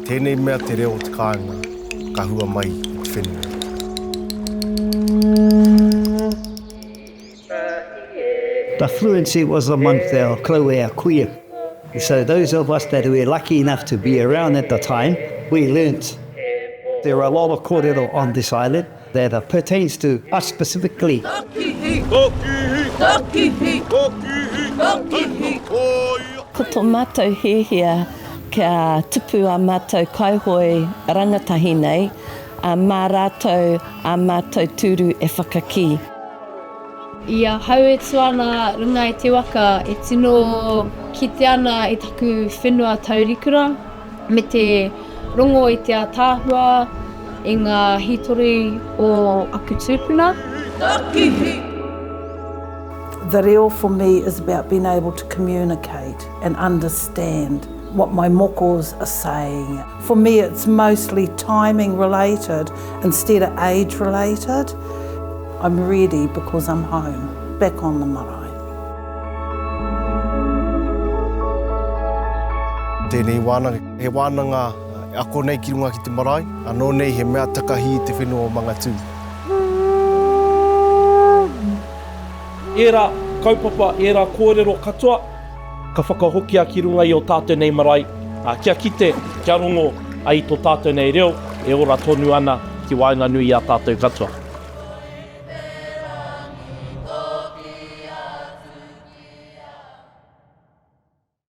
Tēnei mea te reo te kāinga, ka hua mai i te whenua. The fluency was amongst our klaue, our kuia. So those of us that were lucky enough to be around at the time, we learnt. There are a lot of kōrero on this island that pertains to us specifically. Takihi! Takihi! Takihi! Takihi! Ko tō mātou hehia kia tupu a mātou kaihoi rangatahi nei, a mā rātou a mātou tūru e whakaki. Ia hau e tuana runga e te waka e tino ki te ana i taku whenua taurikura me te rongo i te tāhua i ngā hitori o aku tūpuna. Takihi! The reo for me is about being able to communicate and understand what my mokos are saying. For me it's mostly timing related instead of age related. I'm ready because I'm home, back on the marae. Tēnei wānanga, he wānanga ako nei ki runga ki te marae, anō nei he mea takahi te whenua o Mangatū. Era kaupapa, era kōrero katoa, ka whakahokia ki runga i o tātou nei marae, kia kite, kia rongo ai tō tātou nei reo, e ora tonu ana ki waenga nui a tātou katoa.